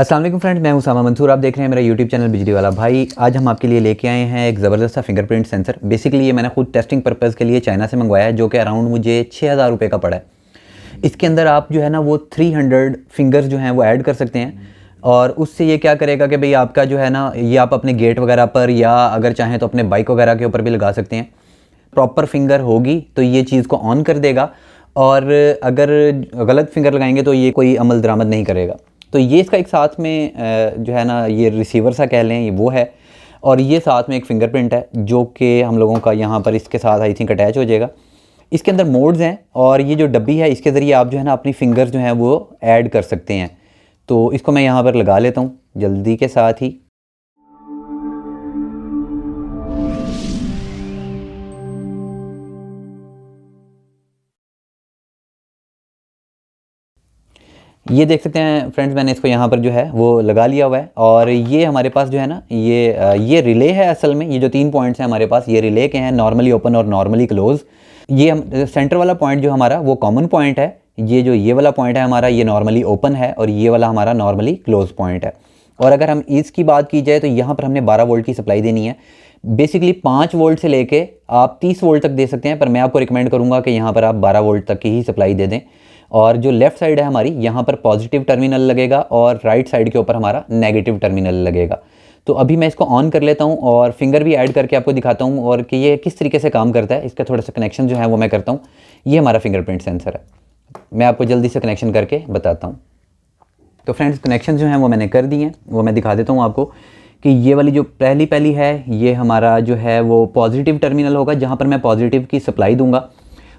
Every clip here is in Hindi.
अस्सलाम वालेकुम फ्रेंड्स, मैं हूं उसामा मंसूर। आप देख रहे हैं मेरा यूट्यूब चैनल बिजली वाला भाई। आज हम आपके लिए लेके आए हैं एक ज़बरदस्त सा फिंगरप्रिंट सेंसर। बेसिकली ये मैंने खुद टेस्टिंग पर्पज़ के लिए चाइना से मंगवाया है, जो कि अराउंड मुझे 6000 रुपये का पड़ा है। इसके अंदर आप जो है ना वो 300 फिंगर्स जो हैं वो ऐड कर सकते हैं, और उससे ये क्या करेगा कि भाई आपका जो है ना ये आप अपने गेट वगैरह पर या अगर चाहें तो अपने बाइक वगैरह के ऊपर भी लगा सकते हैं। प्रॉपर फिंगर होगी तो ये चीज़ को ऑन कर देगा, और अगर गलत फिंगर लगाएंगे तो ये कोई अमल दरामद नहीं करेगा। तो ये इसका एक साथ में जो है ना ये रिसीवर सा कह लें, ये वो है, और ये साथ में एक फिंगरप्रिंट है जो कि हम लोगों का यहाँ पर इसके साथ आई थिंक अटैच हो जाएगा। इसके अंदर मोड्स हैं, और ये जो डब्बी है इसके ज़रिए आप जो है ना अपनी फिंगर्स जो हैं वो ऐड कर सकते हैं। तो इसको मैं यहाँ पर लगा लेता हूँ जल्दी के साथ ही। ये देख सकते हैं फ्रेंड्स, मैंने इसको यहाँ पर जो है वो लगा लिया हुआ है। और ये हमारे पास जो है ना ये रिले है। असल में ये जो 3 पॉइंट्स हैं हमारे पास, ये रिले के हैं, नॉर्मली ओपन और नॉर्मली क्लोज़। ये हम सेंटर वाला पॉइंट जो हमारा वो कॉमन पॉइंट है। ये वाला पॉइंट है हमारा, ये नॉर्मली ओपन है, और ये वाला हमारा नॉर्मली क्लोज पॉइंट है। और अगर हम इसकी बात की जाए तो यहाँ पर हमने 12 वोल्ट की सप्लाई देनी है। बेसिकली 5 वोल्ट से लेके आप 30 वोल्ट तक दे सकते हैं, पर मैं आपको रिकमेंड करूँगा कि यहाँ पर आप 12 वोल्ट तक की ही सप्लाई दे दें। और जो लेफ़्ट साइड है हमारी, यहाँ पर पॉजिटिव टर्मिनल लगेगा, और राइट साइड के ऊपर हमारा नेगेटिव टर्मिनल लगेगा। तो अभी मैं इसको ऑन कर लेता हूँ और फिंगर भी ऐड करके आपको दिखाता हूँ, और कि ये किस तरीके से काम करता है। इसका थोड़ा सा कनेक्शन जो है वो मैं करता हूँ। ये हमारा फिंगरप्रिंट सेंसर है, मैं आपको जल्दी से कनेक्शन करके बताता हूँ। तो फ्रेंड्स, कनेक्शन जो हैं वो मैंने कर दिए हैं, वो मैं दिखा देता हूँ आपको कि ये वाली जो पहली है ये हमारा जो है वो पॉजिटिव टर्मिनल होगा, जहाँ पर मैं पॉजिटिव की सप्लाई दूंगा।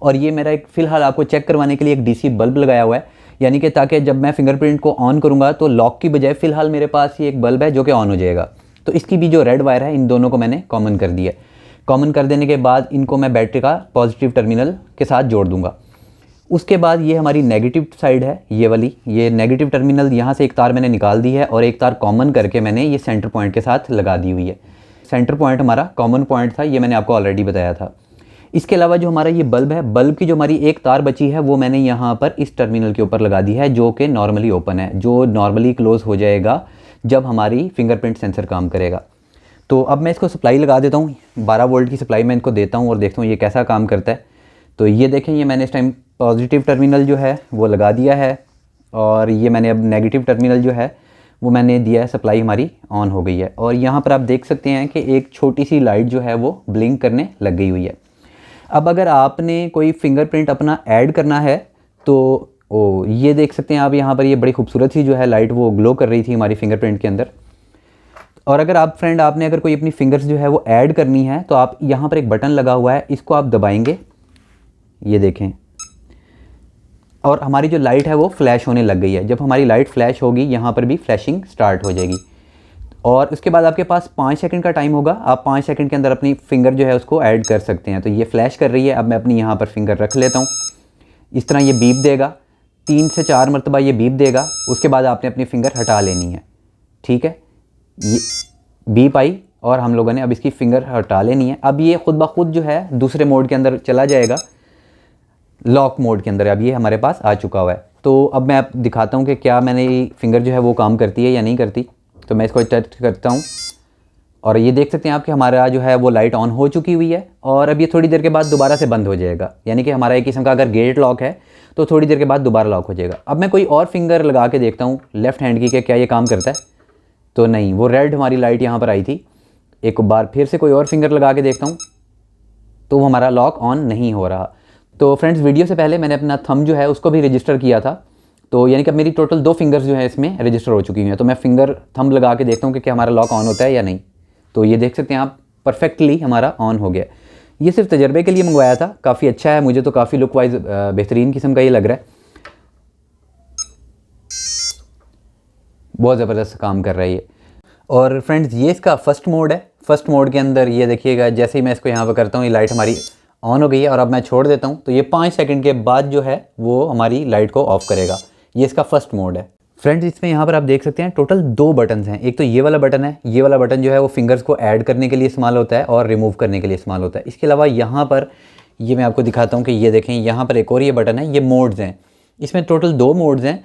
और ये मेरा एक फ़िलहाल आपको चेक करवाने के लिए एक डीसी बल्ब लगाया हुआ है, यानी कि ताकि जब मैं फिंगरप्रिंट को ऑन करूँगा तो लॉक की बजाय फ़िलहाल मेरे पास ये एक बल्ब है जो कि ऑन हो जाएगा। तो इसकी भी जो रेड वायर है, इन दोनों को मैंने कॉमन कर दिया। कॉमन कर देने के बाद इनको मैं बैटरी का पॉजिटिव टर्मिनल के साथ जोड़ दूँगा। उसके बाद ये हमारी नेगेटिव साइड है, ये वाली, ये नेगेटिव टर्मिनल, यहाँ से एक तार मैंने निकाल दी है और एक तार कॉमन करके मैंने ये सेंटर पॉइंट के साथ लगा दी हुई है। सेंटर पॉइंट हमारा कॉमन पॉइंट था, ये मैंने आपको ऑलरेडी बताया था। इसके अलावा जो हमारा ये बल्ब है, बल्ब की जो हमारी एक तार बची है वो मैंने यहाँ पर इस टर्मिनल के ऊपर लगा दी है, जो कि नॉर्मली ओपन है, जो नॉर्मली क्लोज हो जाएगा जब हमारी फिंगरप्रिंट सेंसर काम करेगा। तो अब मैं इसको सप्लाई लगा देता हूँ, 12 वोल्ट की सप्लाई मैं इनको देता हूँ और देखता हूँ ये कैसा काम करता है। तो ये देखें, ये मैंने इस टाइम पॉजिटिव टर्मिनल जो है वो लगा दिया है, और ये मैंने अब नेगेटिव टर्मिनल जो है वो मैंने दिया है, सप्लाई हमारी ऑन हो गई है। और यहाँ पर आप देख सकते हैं कि एक छोटी सी लाइट जो है वो ब्लिंक करने लग गई हुई है। अब अगर आपने कोई फिंगरप्रिंट अपना ऐड करना है तो ये देख सकते हैं आप, यहाँ पर ये बड़ी खूबसूरत सी जो है लाइट वो ग्लो कर रही थी हमारी फिंगरप्रिंट के अंदर। और अगर आपने अगर कोई अपनी फिंगर्स जो है वो ऐड करनी है तो आप यहाँ पर एक बटन लगा हुआ है, इसको आप दबाएंगे, ये देखें, और हमारी जो लाइट है वो फ्लैश होने लग गई है। जब हमारी लाइट फ्लैश होगी यहाँ पर भी फ्लैशिंग स्टार्ट हो जाएगी। और उसके बाद आपके पास 5 सेकंड का टाइम होगा, आप 5 सेकंड के अंदर अपनी फिंगर जो है उसको ऐड कर सकते हैं। तो ये फ्लैश कर रही है, अब मैं अपनी यहाँ पर फिंगर रख लेता हूँ। इस तरह ये बीप देगा, 3 से 4 मरतबा ये बीप देगा। उसके बाद आपने अपनी फिंगर हटा लेनी है, ठीक है। ये बीप आई और हम लोगों ने अब इसकी फिंगर हटा लेनी है। अब ये खुद ब खुद जो है दूसरे मोड के अंदर चला जाएगा, लॉक मोड के अंदर। अब ये हमारे पास आ चुका हुआ है। तो अब मैं आप दिखाता हूँ कि क्या मैंने फिंगर जो है वो काम करती है या नहीं करती। तो मैं इसको टच करता हूँ, और ये देख सकते हैं आप कि हमारा जो है वो लाइट ऑन हो चुकी हुई है, और अब ये थोड़ी देर के बाद दोबारा से बंद हो जाएगा। यानी कि हमारा एक किस्म का अगर गेट लॉक है तो थोड़ी देर के बाद दोबारा लॉक हो जाएगा। अब मैं कोई और फिंगर लगा के देखता हूँ लेफ़्ट हैंड की कि क्या ये काम करता है। तो नहीं, वो रेड हमारी लाइट यहाँ पर आई थी। एक बार फिर से कोई और फिंगर लगा के देखता हूँ तो वो हमारा लॉक ऑन नहीं हो रहा। तो फ्रेंड्स, वीडियो से पहले मैंने अपना थंब जो है उसको भी रजिस्टर किया था, तो यानी कि मेरी टोटल 2 फिंगर्स जो है इसमें रजिस्टर हो चुकी हैं। तो मैं फिंगर थंब लगा के देखता हूँ कि क्या हमारा लॉक ऑन होता है या नहीं। तो ये देख सकते हैं आप, परफेक्टली हमारा ऑन हो गया। ये सिर्फ तजर्बे के लिए मंगवाया था, काफ़ी अच्छा है, मुझे तो काफ़ी लुक वाइज बेहतरीन किस्म का ये लग रहा है, बहुत ज़बरदस्त काम कर रहा है ये। और फ्रेंड्स, ये इसका फर्स्ट मोड है। फर्स्ट मोड के अंदर ये देखिएगा, जैसे ही मैं इसको यहाँ पर करता हूँ ये लाइट हमारी ऑन हो गई है, और अब मैं छोड़ देता हूँ तो ये 5 सेकंड के बाद जो है वो हमारी लाइट को ऑफ करेगा। ये इसका फर्स्ट मोड है। फ्रेंड्स, इसमें यहाँ पर आप देख सकते हैं टोटल 2 बटन्स हैं। एक तो ये वाला बटन है, ये वाला बटन जो है वो फिंगर्स को ऐड करने के लिए इस्तेमाल होता है और रिमूव करने के लिए इस्तेमाल होता है। इसके अलावा यहाँ पर ये मैं आपको दिखाता हूँ कि ये देखें, यहाँ पर एक और ये बटन है, ये मोड्स हैं। इसमें टोटल 2 मोड्स हैं।